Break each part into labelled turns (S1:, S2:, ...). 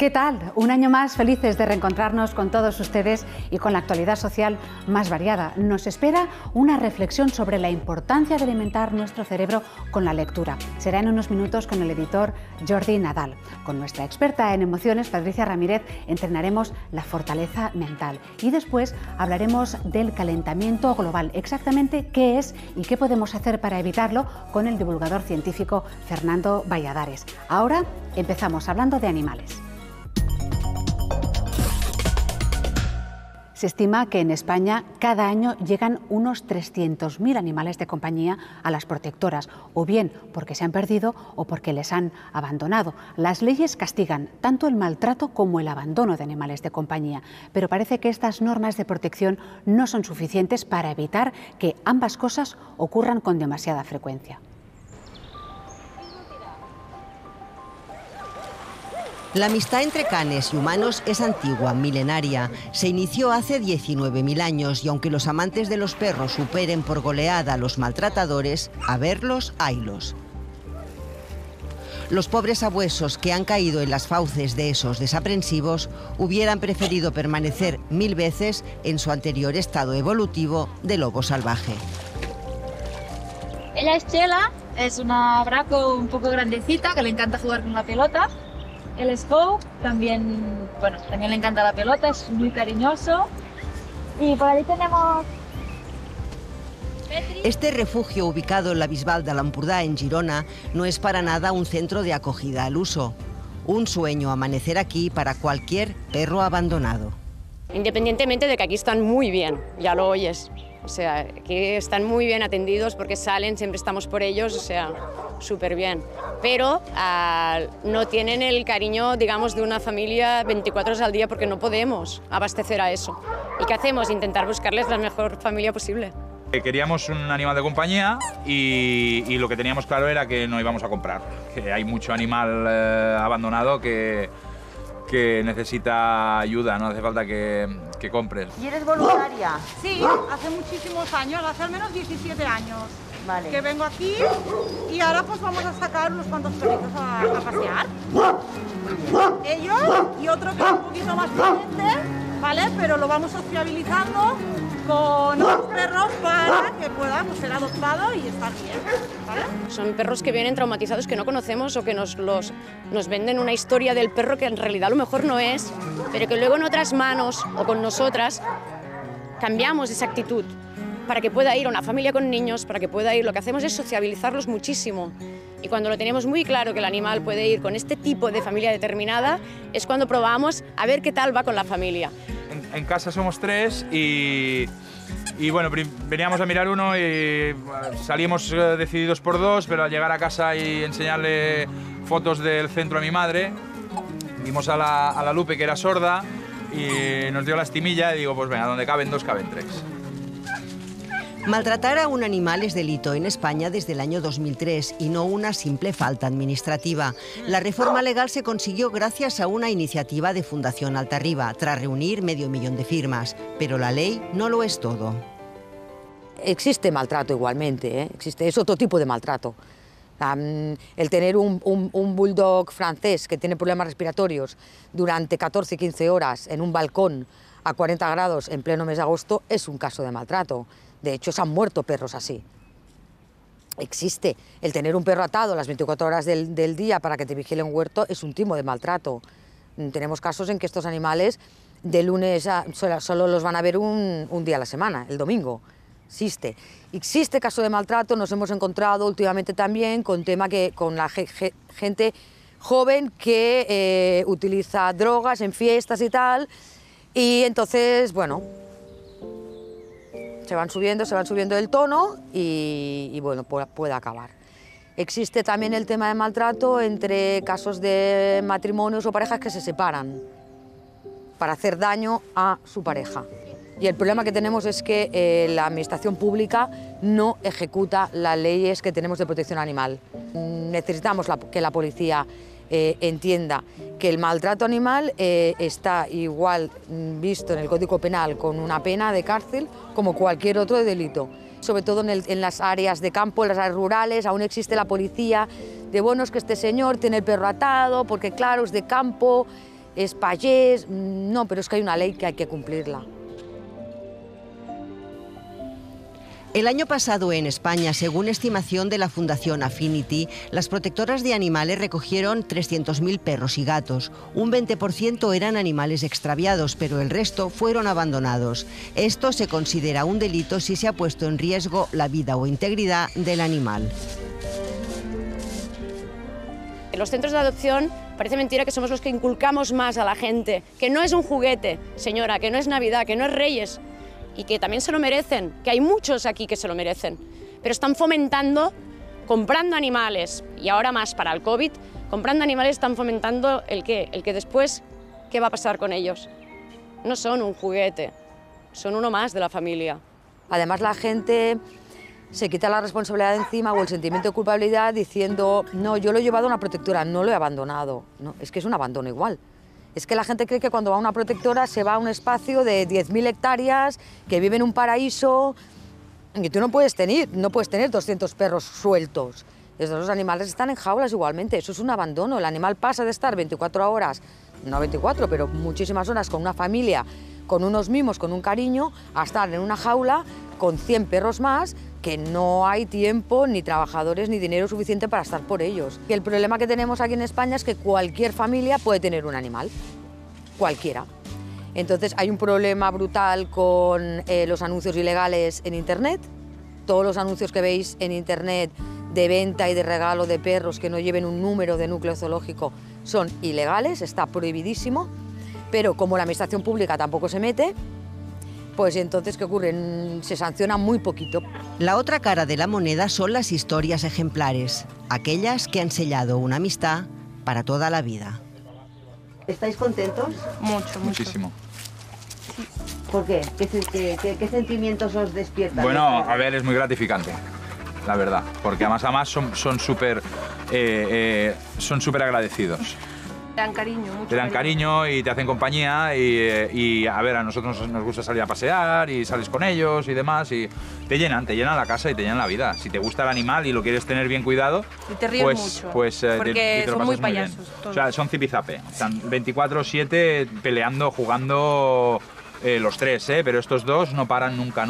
S1: ¿Qué tal? Un año más felices de reencontrarnos con todos ustedes y con la actualidad social más variada. Nos espera una reflexión sobre la importancia de alimentar nuestro cerebro con la lectura. Será en unos minutos con el editor Jordi Nadal. Con nuestra experta en emociones, Patricia Ramírez, entrenaremos la fortaleza mental. Y después hablaremos del calentamiento global. Exactamente qué es y qué podemos hacer para evitarlo con el divulgador científico Fernando Valladares. Ahora empezamos hablando de animales. Se estima que en España cada año llegan unos 300.000 animales de compañía a las protectoras, o bien porque se han perdido o porque les han abandonado. Las leyes castigan tanto el maltrato como el abandono de animales de compañía, pero parece que estas normas de protección no son suficientes para evitar que ambas cosas ocurran con demasiada frecuencia.
S2: La amistad entre canes y humanos es antigua, milenaria. Se inició hace 19.000 años y aunque los amantes de los perros superen por goleada a los maltratadores, a verlos, haylos. Los pobres abuesos que han caído en las fauces de esos desaprensivos hubieran preferido permanecer 1000 veces en su anterior estado evolutivo de lobo salvaje.
S3: Ella es Chela, es una braco un poco grandecita que le encanta jugar con la pelota. El Scout también le encanta la pelota, es muy cariñoso. Y por ahí tenemos Petri.
S2: Este refugio ubicado en la Bisbal de l'Empordà, en Girona, no es para nada un centro de acogida al uso. Un sueño amanecer aquí para cualquier perro abandonado.
S4: Independientemente de que aquí están muy bien, ya lo oyes. O sea, aquí están muy bien atendidos porque salen, siempre estamos por ellos, o sea, súper bien. Pero no tienen el cariño, digamos, de una familia 24 horas al día porque no podemos abastecer a eso. ¿Y qué hacemos? Intentar buscarles la mejor familia posible.
S5: Queríamos un animal de compañía y lo que teníamos claro era que no íbamos a comprar. Que hay mucho animal abandonado que necesita ayuda, no hace falta que compres.
S6: ¿Y eres voluntaria?
S7: Sí, hace muchísimos años, hace al menos 17 años
S6: Vale.
S7: que vengo aquí y ahora pues vamos a sacar unos cuantos perritos a pasear. Ellos y otro que es un poquito más pendiente, ¿vale? Pero lo vamos sociabilizando con otros perros para que puedan ser adoptados y estar bien, ¿vale?
S4: Son perros que vienen traumatizados, que no conocemos o que nos venden una historia del perro que en realidad a lo mejor no es, pero que luego en otras manos o con nosotras cambiamos esa actitud para que pueda ir a una familia con niños, para que pueda ir. Lo que hacemos es sociabilizarlos muchísimo. Y cuando lo tenemos muy claro que el animal puede ir con este tipo de familia determinada, es cuando probamos a ver qué tal va con la familia.
S5: En casa somos 3 y bueno, veníamos a mirar uno y salimos decididos por 2, pero al llegar a casa y enseñarle fotos del centro a mi madre, vimos a la Lupe, que era sorda, y nos dio la estimilla y digo, pues venga, donde caben 2, caben 3.
S2: Maltratar a un animal es delito en España desde el año 2003 y no una simple falta administrativa. La reforma legal se consiguió gracias a una iniciativa de Fundación Altarriba, tras reunir 500.000 de firmas. Pero la ley no lo es todo.
S8: Existe maltrato igualmente, es otro tipo de maltrato. El tener un bulldog francés que tiene problemas respiratorios durante 14-15 horas en un balcón a 40 grados en pleno mes de agosto es un caso de maltrato. De hecho, se han muerto perros así. Existe. El tener un perro atado las 24 horas del día para que te vigile un huerto es un tipo de maltrato. Tenemos casos en que estos animales de lunes a solo los van a ver un día a la semana, el domingo. Existe caso de maltrato. Nos hemos encontrado últimamente también con la gente joven que utiliza drogas en fiestas y tal, y entonces, bueno, se van subiendo el tono y bueno, puede acabar. Existe también el tema de maltrato entre casos de matrimonios o parejas que se separan para hacer daño a su pareja. Y el problema que tenemos es que la administración pública no ejecuta las leyes que tenemos de protección animal. Necesitamos que la policía entienda que el maltrato animal está igual visto en el Código Penal con una pena de cárcel como cualquier otro delito. Sobre todo en las áreas de campo, en las áreas rurales, aún existe la policía de, bueno, es que este señor tiene el perro atado porque claro, es de campo, es payés, no, pero es que hay una ley que hay que cumplirla.
S2: El año pasado en España, según estimación de la Fundación Affinity, las protectoras de animales recogieron 300.000 perros y gatos. Un 20% eran animales extraviados, pero el resto fueron abandonados. Esto se considera un delito si se ha puesto en riesgo la vida o integridad del animal.
S4: En los centros de adopción parece mentira que somos los que inculcamos más a la gente, que no es un juguete, señora, que no es Navidad, que no es Reyes, y que también se lo merecen, que hay muchos aquí que se lo merecen, pero están fomentando, comprando animales, y ahora más para el COVID, comprando animales están fomentando el que después, ¿qué va a pasar con ellos? No son un juguete, son uno más de la familia.
S8: Además la gente se quita la responsabilidad de encima o el sentimiento de culpabilidad diciendo, no, yo lo he llevado a una protectora, no lo he abandonado. No, es que es un abandono igual. Es que la gente cree que cuando va a una protectora se va a un espacio de 10.000 hectáreas, que vive en un paraíso, y tú no puedes tener 200 perros sueltos. Los animales están en jaulas igualmente, eso es un abandono. El animal pasa de estar 24 horas, no 24, pero muchísimas horas con una familia, con unos mimos, con un cariño, a estar en una jaula con 100 perros más, que no hay tiempo, ni trabajadores, ni dinero suficiente para estar por ellos. Y el problema que tenemos aquí en España es que cualquier familia puede tener un animal, cualquiera. Entonces hay un problema brutal con los anuncios ilegales en Internet. Todos los anuncios que veis en Internet de venta y de regalo de perros que no lleven un número de núcleo zoológico son ilegales, está prohibidísimo, pero como la administración pública tampoco se mete, pues entonces, ¿qué ocurre? Se sanciona muy poquito.
S2: La otra cara de la moneda son las historias ejemplares, aquellas que han sellado una amistad para toda la vida. ¿Estáis contentos?
S6: Mucho.
S5: Muchísimo.
S2: ¿Por qué? ¿Qué sentimientos os despiertan?
S5: Bueno, a ver, es muy gratificante, la verdad, porque además son súper agradecidos.
S6: Te dan cariño, mucho.
S5: Te dan cariño y te hacen compañía y a ver, a nosotros nos gusta salir a pasear y sales con ellos y demás y te llenan la casa y te llenan la vida. Si te gusta el animal y lo quieres tener bien cuidado,
S6: y te ríes mucho, porque
S5: te
S6: son muy
S5: bien.
S6: payasos.
S5: O sea, son zipizape, están 24/7 peleando, jugando los tres, pero estos dos no paran nunca.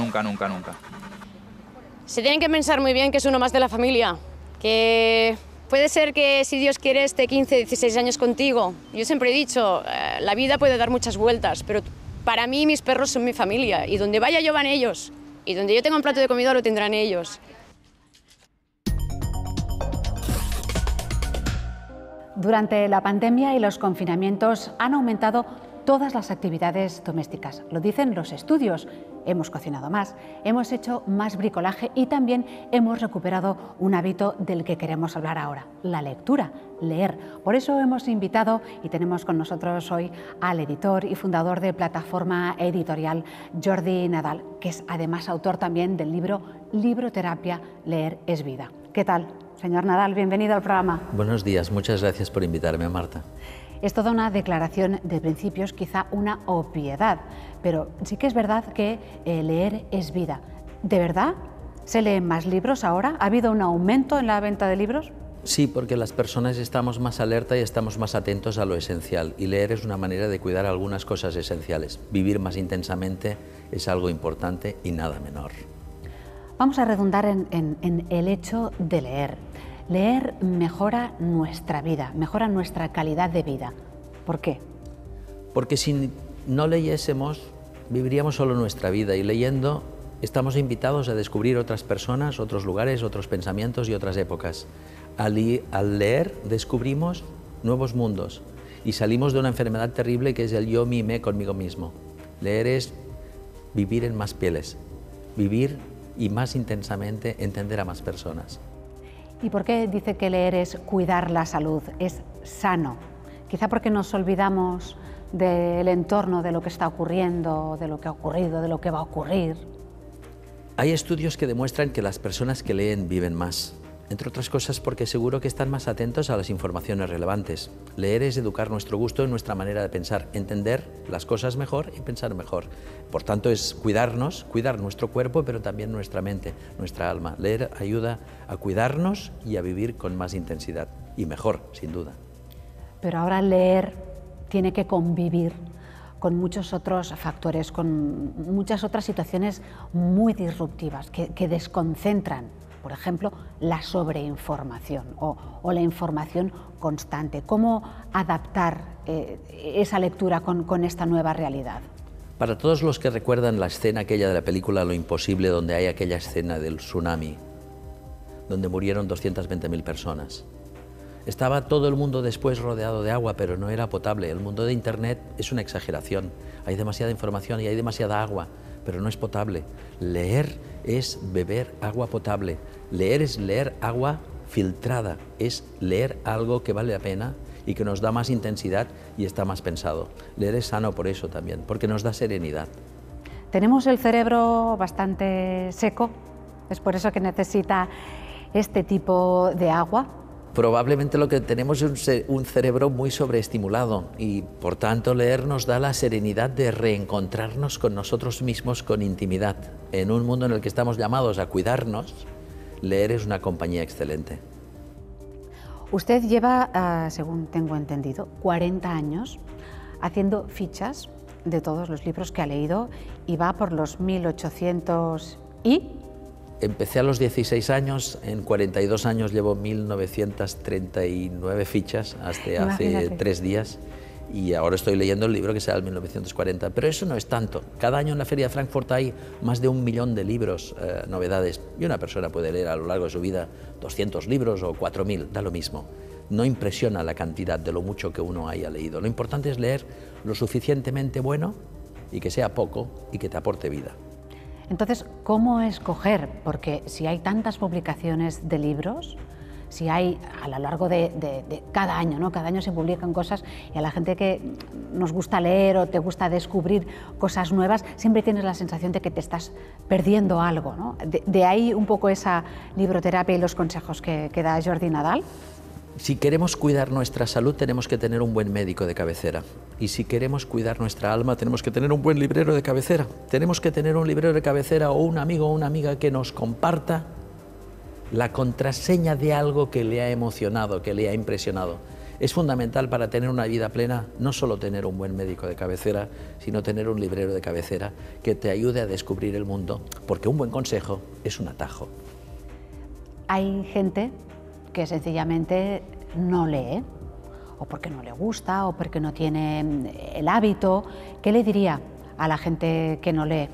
S4: Se tienen que pensar muy bien que es uno más de la familia, que puede ser que, si Dios quiere, esté 15, 16 años contigo. Yo siempre he dicho, la vida puede dar muchas vueltas, pero para mí mis perros son mi familia, y donde vaya yo van ellos, y donde yo tenga un plato de comida lo tendrán ellos.
S1: Durante la pandemia y los confinamientos han aumentado todas las actividades domésticas. Lo dicen los estudios. Hemos cocinado más, hemos hecho más bricolaje y también hemos recuperado un hábito del que queremos hablar ahora, la lectura, leer. Por eso hemos invitado y tenemos con nosotros hoy al editor y fundador de Plataforma Editorial, Jordi Nadal, que es además autor también del libro Libroterapia, leer es vida. ¿Qué tal, señor Nadal? Bienvenido al programa.
S9: Buenos días, muchas gracias por invitarme, Marta.
S1: Es toda una declaración de principios, quizá una obviedad, pero sí que es verdad que leer es vida. ¿De verdad se leen más libros ahora? ¿Ha habido un aumento en la venta de libros?
S9: Sí, porque las personas estamos más alerta y estamos más atentos a lo esencial, y leer es una manera de cuidar algunas cosas esenciales. Vivir más intensamente es algo importante y nada menor.
S1: Vamos a redundar en el hecho de leer. Leer mejora nuestra vida, mejora nuestra calidad de vida. ¿Por qué?
S9: Porque si no leyésemos, viviríamos solo nuestra vida, y leyendo estamos invitados a descubrir otras personas, otros lugares, otros pensamientos y otras épocas. Al leer descubrimos nuevos mundos y salimos de una enfermedad terrible que es el yo mime conmigo mismo. Leer es vivir en más pieles, vivir y más intensamente entender a más personas.
S1: ¿Y por qué dice que leer es cuidar la salud, es sano? Quizá porque nos olvidamos del entorno, de lo que está ocurriendo, de lo que ha ocurrido, de lo que va a ocurrir.
S9: Hay estudios que demuestran que las personas que leen viven más, entre otras cosas porque seguro que están más atentos a las informaciones relevantes. Leer es educar nuestro gusto y nuestra manera de pensar, entender las cosas mejor y pensar mejor. Por tanto, es cuidarnos, cuidar nuestro cuerpo, pero también nuestra mente, nuestra alma. Leer ayuda a cuidarnos y a vivir con más intensidad, y mejor, sin duda.
S1: Pero ahora leer tiene que convivir con muchos otros factores, con muchas otras situaciones muy disruptivas que desconcentran, por ejemplo, la sobreinformación o la información constante. ¿Cómo adaptar esa lectura con esta nueva realidad?
S9: Para todos los que recuerdan la escena aquella de la película Lo Imposible, donde hay aquella escena del tsunami, donde murieron 220.000 personas. Estaba todo el mundo después rodeado de agua, pero no era potable. El mundo de Internet es una exageración. Hay demasiada información y hay demasiada agua, pero no es potable. Leer es beber agua potable. Leer es leer agua filtrada. Es leer algo que vale la pena y que nos da más intensidad y está más pensado. Leer es sano por eso también, porque nos da serenidad.
S1: Tenemos el cerebro bastante seco, es por eso que necesita este tipo de agua.
S9: Probablemente lo que tenemos es un cerebro muy sobreestimulado y por tanto leer nos da la serenidad de reencontrarnos con nosotros mismos con intimidad. En un mundo en el que estamos llamados a cuidarnos, leer es una compañía excelente.
S1: Usted lleva, según tengo entendido, 40 años haciendo fichas de todos los libros que ha leído y va por los 1800 y...
S9: Empecé a los 16 años, en 42 años llevo 1939 fichas hasta hace 3 días y ahora estoy leyendo el libro que será el 1940, pero eso no es tanto. Cada año en la Feria de Frankfurt hay más de 1 millón de libros, novedades, y una persona puede leer a lo largo de su vida 200 libros o 4.000, da lo mismo. No impresiona la cantidad de lo mucho que uno haya leído. Lo importante es leer lo suficientemente bueno y que sea poco y que te aporte vida.
S1: Entonces, ¿cómo escoger? Porque si hay tantas publicaciones de libros, si hay a lo largo de cada año, ¿no? Cada año se publican cosas y a la gente que nos gusta leer o te gusta descubrir cosas nuevas, siempre tienes la sensación de que te estás perdiendo algo, ¿no? De ahí un poco esa libroterapia y los consejos que da Jordi Nadal.
S9: Si queremos cuidar nuestra salud, tenemos que tener un buen médico de cabecera. Y si queremos cuidar nuestra alma, tenemos que tener un buen librero de cabecera. Tenemos que tener un librero de cabecera o un amigo o una amiga que nos comparta la contraseña de algo que le ha emocionado, que le ha impresionado. Es fundamental para tener una vida plena no solo tener un buen médico de cabecera, sino tener un librero de cabecera que te ayude a descubrir el mundo, porque un buen consejo es un atajo.
S1: Hay gente que sencillamente no lee, o porque no le gusta, o porque no tiene el hábito. ¿Qué le diría a la gente que no lee?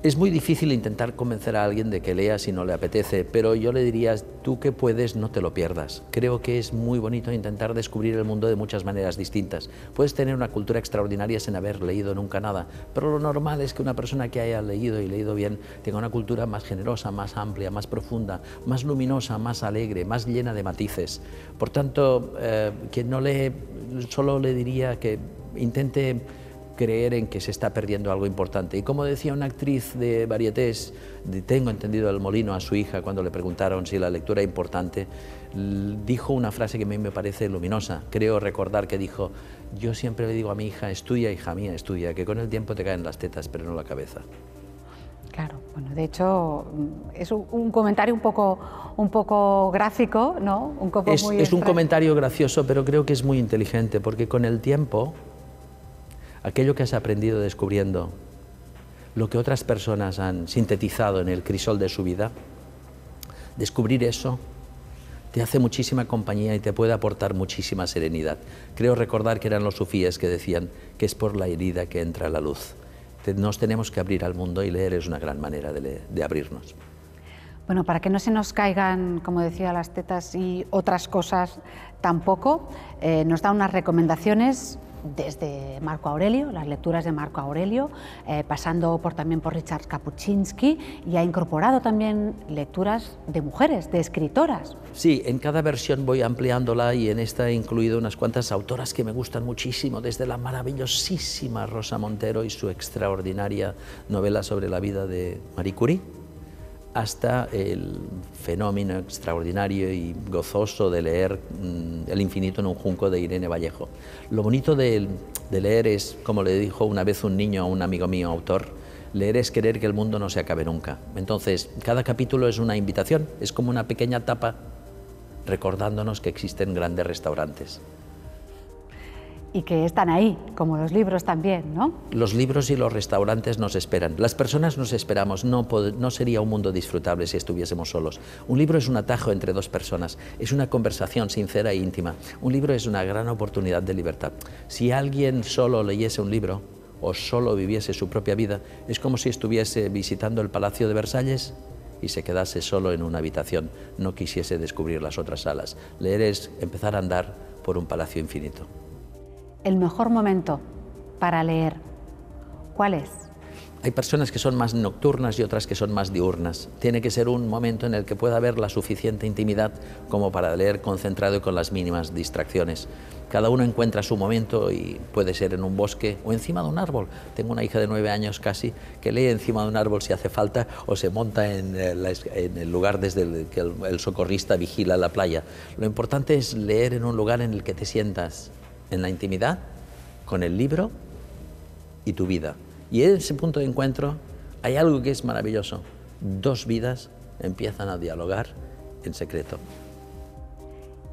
S9: Es muy difícil intentar convencer a alguien de que lea si no le apetece, pero yo le diría, tú que puedes, no te lo pierdas. Creo que es muy bonito intentar descubrir el mundo de muchas maneras distintas. Puedes tener una cultura extraordinaria sin haber leído nunca nada, pero lo normal es que una persona que haya leído y leído bien tenga una cultura más generosa, más amplia, más profunda, más luminosa, más alegre, más llena de matices. Por tanto, quien no lee, solo le diría que intente creer en que se está perdiendo algo importante. Y como decía una actriz de varietés, tengo entendido del Molino, a su hija, cuando le preguntaron si la lectura era importante, dijo una frase que a mí me parece luminosa. Creo recordar que dijo, yo siempre le digo a mi hija, estudia, hija mía, estudia, que con el tiempo te caen las tetas, pero no la cabeza.
S1: Claro, bueno, de hecho es un comentario un poco gráfico, ¿no?
S9: Es un comentario gracioso, pero creo que es muy inteligente, porque con el tiempo aquello que has aprendido descubriendo, lo que otras personas han sintetizado en el crisol de su vida, descubrir eso te hace muchísima compañía y te puede aportar muchísima serenidad. Creo recordar que eran los sufíes que decían que es por la herida que entra la luz. Nos tenemos que abrir al mundo y leer es una gran manera de abrirnos.
S1: Bueno, para que no se nos caigan, como decía, las tetas y otras cosas tampoco, nos da unas recomendaciones desde Marco Aurelio, las lecturas de Marco Aurelio, pasando también por Richard Kapuscinski, y ha incorporado también lecturas de mujeres, de escritoras.
S9: Sí, en cada versión voy ampliándola y en esta he incluido unas cuantas autoras que me gustan muchísimo, desde la maravillosísima Rosa Montero y su extraordinaria novela sobre la vida de Marie Curie, hasta el fenómeno extraordinario y gozoso de leer El infinito en un junco de Irene Vallejo. Lo bonito de leer es, como le dijo una vez un niño a un amigo mío, autor, leer es querer que el mundo no se acabe nunca. Entonces, cada capítulo es una invitación, es como una pequeña tapa recordándonos que existen grandes restaurantes.
S1: y que están ahí, como los libros también, ¿no?
S9: Los libros y los restaurantes nos esperan. Las personas nos esperamos. No sería un mundo disfrutable si estuviésemos solos. Un libro es un atajo entre dos personas. Es una conversación sincera e íntima. Un libro es una gran oportunidad de libertad. Si alguien solo leyese un libro o solo viviese su propia vida, es como si estuviese visitando el Palacio de Versalles y se quedase solo en una habitación. No quisiese descubrir las otras salas. Leer es empezar a andar por un palacio infinito.
S1: El mejor momento para leer, ¿cuál es?
S9: Hay personas que son más nocturnas y otras que son más diurnas. Tiene que ser un momento en el que pueda haber la suficiente intimidad como para leer concentrado y con las mínimas distracciones. Cada uno encuentra su momento y puede ser en un bosque o encima de un árbol. Tengo una hija de 9 años casi que lee encima de un árbol si hace falta o se monta en el lugar desde el que el socorrista vigila la playa. Lo importante es leer en un lugar en el que te sientas en la intimidad, con el libro y tu vida. Y en ese punto de encuentro hay algo que es maravilloso. Dos vidas empiezan a dialogar en secreto.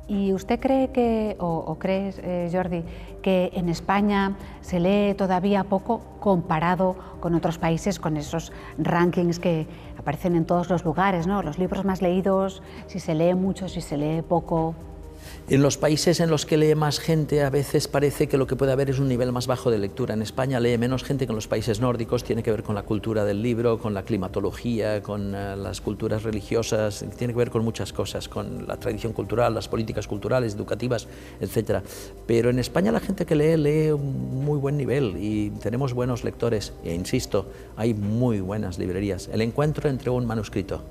S1: ¿Y usted cree que, o crees, Jordi, que en España se lee todavía poco comparado con otros países, con esos rankings que aparecen en todos los lugares, ¿no? Los libros más leídos, si se lee mucho, si se lee poco?
S9: En los países en los que lee más gente a veces parece que lo que puede haber es un nivel más bajo de lectura. En España lee menos gente que en los países nórdicos, tiene que ver con la cultura del libro, con la climatología, con las culturas religiosas, tiene que ver con muchas cosas, con la tradición cultural, las políticas culturales, educativas, etc. Pero en España la gente que lee un muy buen nivel y tenemos buenos lectores. E insisto, hay muy buenas librerías. El encuentro entre un manuscrito,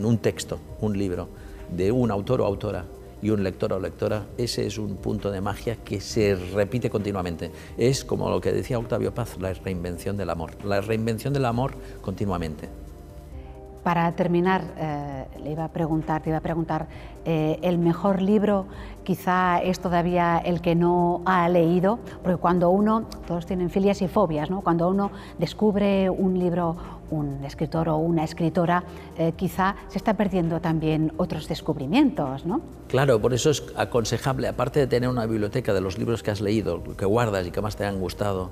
S9: un texto, un libro, de un autor o autora, y un lector o lectora, ese es un punto de magia que se repite continuamente. Es como lo que decía Octavio Paz, la reinvención del amor continuamente.
S1: Para terminar, te iba a preguntar, ¿el mejor libro quizá es todavía el que no ha leído? Porque cuando uno, todos tienen filias y fobias, ¿no? Cuando uno descubre un libro, un escritor o una escritora, quizá se está perdiendo también otros descubrimientos, ¿no?
S9: Claro, por eso es aconsejable, aparte de tener una biblioteca de los libros que has leído, que guardas y que más te han gustado,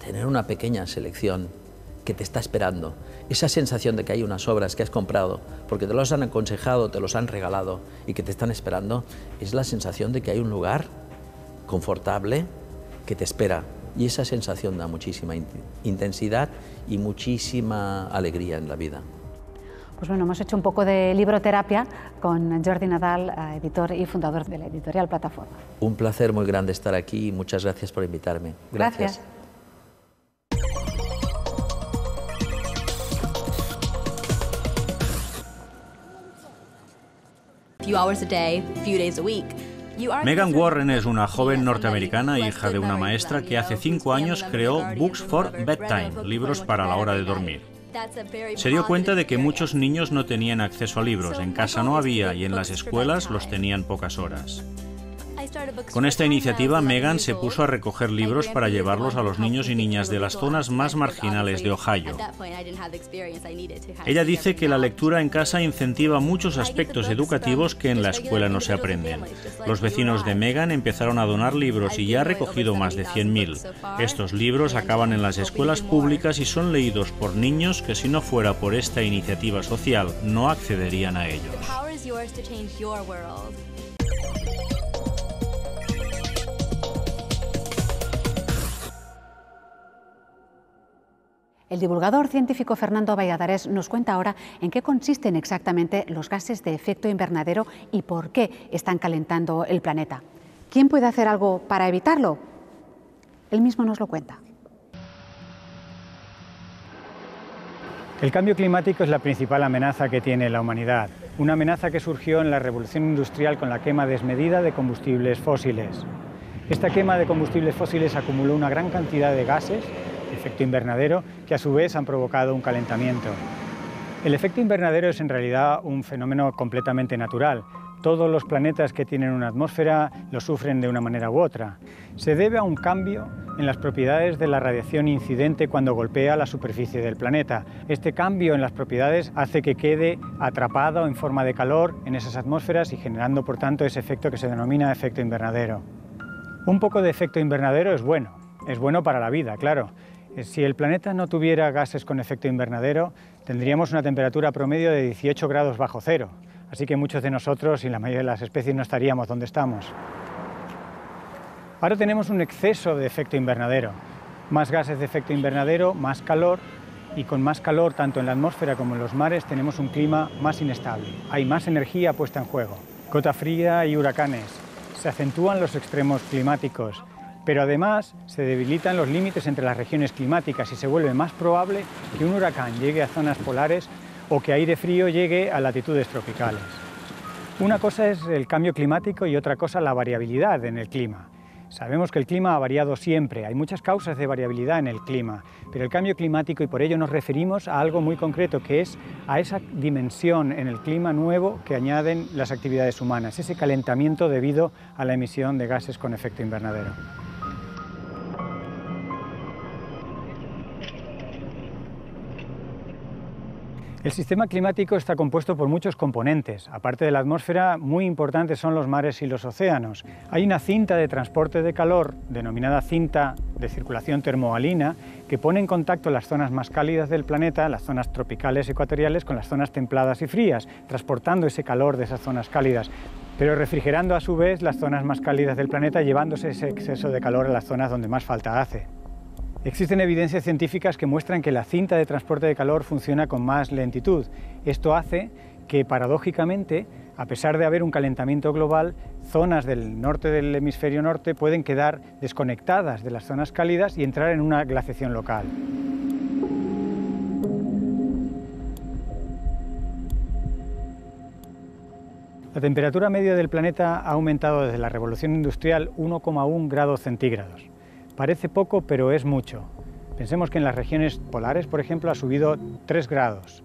S9: tener una pequeña selección que te está esperando. Esa sensación de que hay unas obras que has comprado porque te los han aconsejado, te los han regalado y que te están esperando, es la sensación de que hay un lugar confortable que te espera. Y esa sensación da muchísima intensidad y muchísima alegría en la vida.
S1: Pues bueno, hemos hecho un poco de libroterapia con Jordi Nadal, editor y fundador de la editorial Plataforma.
S9: Un placer muy grande estar aquí y muchas gracias por invitarme. Gracias.
S10: Megan Warren es una joven norteamericana, hija de una maestra, que hace 5 años creó Books for Bedtime, libros para la hora de dormir. Se dio cuenta de que muchos niños no tenían acceso a libros, en casa no había y en las escuelas los tenían pocas horas. Con esta iniciativa, Megan se puso a recoger libros para llevarlos a los niños y niñas de las zonas más marginales de Ohio. Ella dice que la lectura en casa incentiva muchos aspectos educativos que en la escuela no se aprenden. Los vecinos de Megan empezaron a donar libros y ya ha recogido más de 100.000. Estos libros acaban en las escuelas públicas y son leídos por niños que si no fuera por esta iniciativa social no accederían a ellos.
S1: El divulgador científico Fernando Valladares nos cuenta ahora en qué consisten exactamente los gases de efecto invernadero y por qué están calentando el planeta. ¿Quién puede hacer algo para evitarlo? Él mismo nos lo cuenta.
S11: El cambio climático es la principal amenaza que tiene la humanidad. Una amenaza que surgió en la revolución industrial con la quema desmedida de combustibles fósiles. Esta quema de combustibles fósiles acumuló una gran cantidad de gases de efecto invernadero que a su vez han provocado un calentamiento. El efecto invernadero es en realidad un fenómeno completamente natural. Todos los planetas que tienen una atmósfera lo sufren de una manera u otra. Se debe a un cambio en las propiedades de la radiación incidente cuando golpea la superficie del planeta. Este cambio en las propiedades hace que quede atrapado en forma de calor en esas atmósferas y generando por tanto ese efecto que se denomina efecto invernadero. Un poco de efecto invernadero es bueno para la vida, claro. Si el planeta no tuviera gases con efecto invernadero, tendríamos una temperatura promedio de 18 grados bajo cero, así que muchos de nosotros y la mayoría de las especies no estaríamos donde estamos. Ahora tenemos un exceso de efecto invernadero, más gases de efecto invernadero, más calor, y con más calor tanto en la atmósfera como en los mares tenemos un clima más inestable, hay más energía puesta en juego, gota fría y huracanes, se acentúan los extremos climáticos, pero además se debilitan los límites entre las regiones climáticas y se vuelve más probable que un huracán llegue a zonas polares o que aire frío llegue a latitudes tropicales. Una cosa es el cambio climático y otra cosa la variabilidad en el clima. Sabemos que el clima ha variado siempre, hay muchas causas de variabilidad en el clima, pero el cambio climático, y por ello nos referimos a algo muy concreto, que es a esa dimensión en el clima nuevo que añaden las actividades humanas, ese calentamiento debido a la emisión de gases con efecto invernadero. El sistema climático está compuesto por muchos componentes. Aparte de la atmósfera, muy importantes son los mares y los océanos. Hay una cinta de transporte de calor, denominada cinta de circulación termohalina, que pone en contacto las zonas más cálidas del planeta, las zonas tropicales y ecuatoriales, con las zonas templadas y frías, transportando ese calor de esas zonas cálidas, pero refrigerando a su vez las zonas más cálidas del planeta, llevándose ese exceso de calor a las zonas donde más falta hace. Existen evidencias científicas que muestran que la cinta de transporte de calor funciona con más lentitud. Esto hace que, paradójicamente, a pesar de haber un calentamiento global, zonas del norte del hemisferio norte pueden quedar desconectadas de las zonas cálidas y entrar en una glaciación local. La temperatura media del planeta ha aumentado desde la revolución industrial 1,1 grados centígrados. Parece poco, pero es mucho. Pensemos que en las regiones polares, por ejemplo, ha subido 3 grados.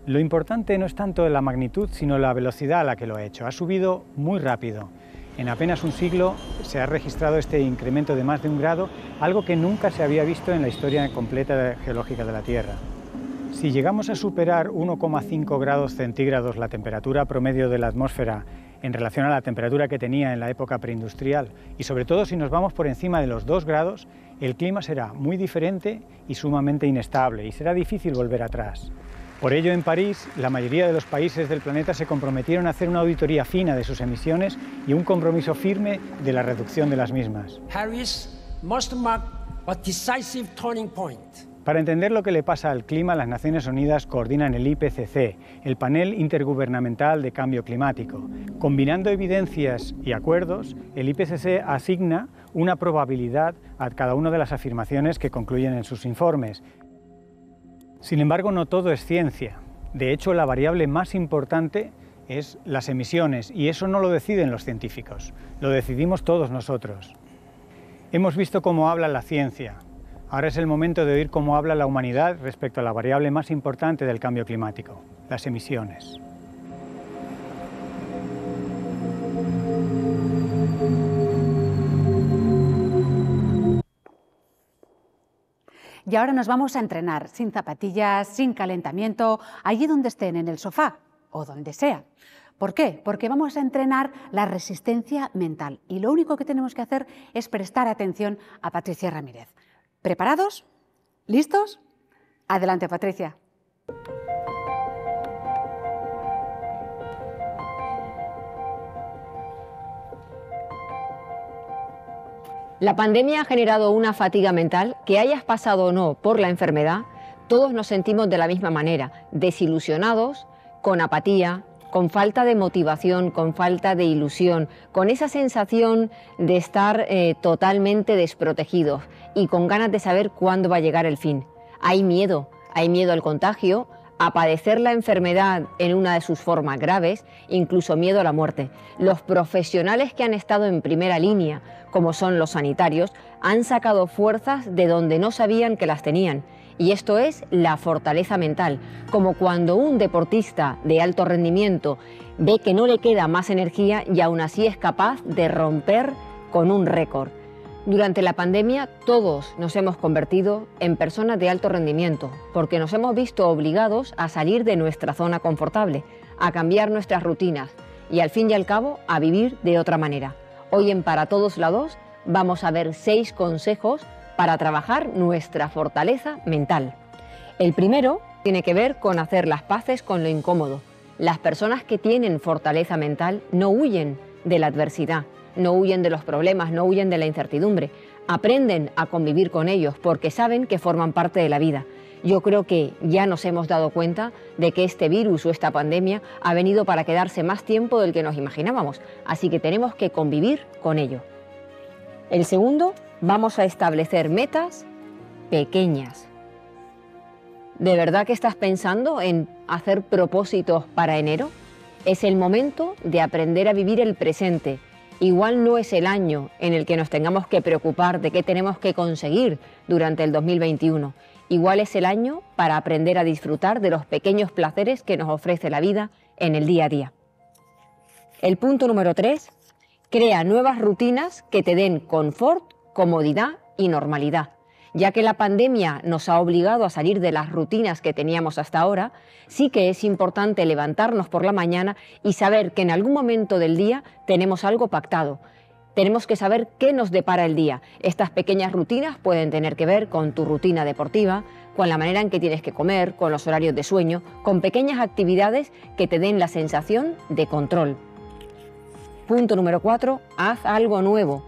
S11: Lo importante no es tanto la magnitud, sino la velocidad a la que lo ha hecho. Ha subido muy rápido. En apenas un siglo se ha registrado este incremento de más de 1 grado, algo que nunca se había visto en la historia completa geológica de la Tierra. Si llegamos a superar 1,5 grados centígrados la temperatura promedio de la atmósfera en relación a la temperatura que tenía en la época preindustrial, y sobre todo si nos vamos por encima de los 2 grados, el clima será muy diferente y sumamente inestable, y será difícil volver atrás. Por ello, en París, la mayoría de los países del planeta se comprometieron a hacer una auditoría fina de sus emisiones y un compromiso firme de la reducción de las mismas.
S12: Paris must mark a decisive turning point.
S11: Para entender lo que le pasa al clima, las Naciones Unidas coordinan el IPCC, el Panel Intergubernamental de Cambio Climático. Combinando evidencias y acuerdos, el IPCC asigna una probabilidad a cada una de las afirmaciones que concluyen en sus informes. Sin embargo, no todo es ciencia. De hecho, la variable más importante es las emisiones, y eso no lo deciden los científicos, lo decidimos todos nosotros. Hemos visto cómo habla la ciencia. Ahora es el momento de oír cómo habla la humanidad respecto a la variable más importante del cambio climático, las emisiones.
S1: Y ahora nos vamos a entrenar, sin zapatillas, sin calentamiento, allí donde estén, en el sofá o donde sea. ¿Por qué? Porque vamos a entrenar la resistencia mental y lo único que tenemos que hacer es prestar atención a Patricia Ramírez. ¿Preparados? ¿Listos? Adelante, Patricia.
S13: La pandemia ha generado una fatiga mental. Que hayas pasado o no por la enfermedad, todos nos sentimos de la misma manera, desilusionados, con apatía, con falta de motivación, con falta de ilusión, con esa sensación de estar totalmente desprotegidos y con ganas de saber cuándo va a llegar el fin. Hay miedo al contagio, a padecer la enfermedad en una de sus formas graves, incluso miedo a la muerte. Los profesionales que han estado en primera línea, como son los sanitarios, han sacado fuerzas de donde no sabían que las tenían. Y esto es la fortaleza mental, como cuando un deportista de alto rendimiento ve que no le queda más energía y aún así es capaz de romper con un récord. Durante la pandemia todos nos hemos convertido en personas de alto rendimiento, porque nos hemos visto obligados a salir de nuestra zona confortable, a cambiar nuestras rutinas y al fin y al cabo a vivir de otra manera. Hoy en Para Todos la 2 vamos a ver 6 consejos para trabajar nuestra fortaleza mental. El primero tiene que ver con hacer las paces con lo incómodo. Las personas que tienen fortaleza mental no huyen de la adversidad, no huyen de los problemas, no huyen de la incertidumbre. Aprenden a convivir con ellos porque saben que forman parte de la vida. Yo creo que ya nos hemos dado cuenta de que este virus o esta pandemia ha venido para quedarse más tiempo del que nos imaginábamos, así que tenemos que convivir con ello. El segundo, vamos a establecer metas pequeñas. ¿De verdad que estás pensando en hacer propósitos para enero? Es el momento de aprender a vivir el presente. Igual no es el año en el que nos tengamos que preocupar de qué tenemos que conseguir durante el 2021. Igual es el año para aprender a disfrutar de los pequeños placeres que nos ofrece la vida en el día a día. El punto número 3, crea nuevas rutinas que te den confort, comodidad y normalidad. Ya que la pandemia nos ha obligado a salir de las rutinas que teníamos hasta ahora, sí que es importante levantarnos por la mañana y saber que en algún momento del día tenemos algo pactado. Tenemos que saber qué nos depara el día. Estas pequeñas rutinas pueden tener que ver con tu rutina deportiva, con la manera en que tienes que comer, con los horarios de sueño, con pequeñas actividades que te den la sensación de control. Punto número 4, haz algo nuevo.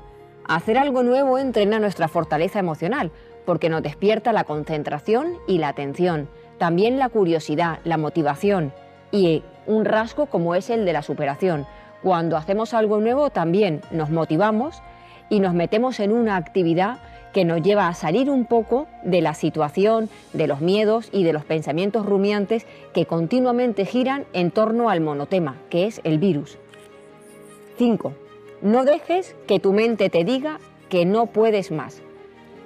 S13: Hacer algo nuevo entrena nuestra fortaleza emocional, porque nos despierta la concentración y la atención, también la curiosidad, la motivación y un rasgo como es el de la superación. Cuando hacemos algo nuevo también nos motivamos y nos metemos en una actividad que nos lleva a salir un poco de la situación, de los miedos y de los pensamientos rumiantes que continuamente giran en torno al monotema, que es el virus. 5. No dejes que tu mente te diga que no puedes más.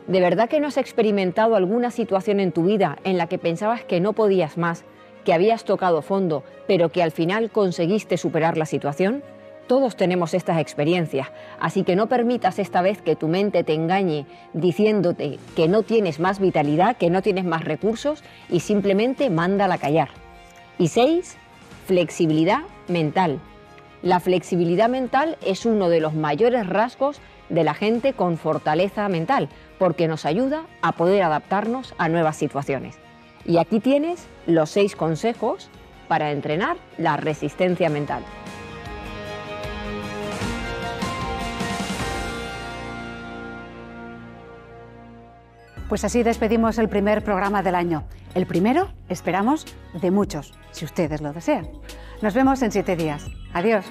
S13: ¿De verdad que no has experimentado alguna situación en tu vida en la que pensabas que no podías más, que habías tocado fondo, pero que al final conseguiste superar la situación? Todos tenemos estas experiencias, así que no permitas esta vez que tu mente te engañe diciéndote que no tienes más vitalidad, que no tienes más recursos y simplemente mándala callar. Y 6, flexibilidad mental. La flexibilidad mental es uno de los mayores rasgos de la gente con fortaleza mental, porque nos ayuda a poder adaptarnos a nuevas situaciones. Y aquí tienes los 6 consejos para entrenar la resistencia mental.
S1: Pues así despedimos el primer programa del año. El primero, esperamos, de muchos, si ustedes lo desean. Nos vemos en 7 días. Adiós.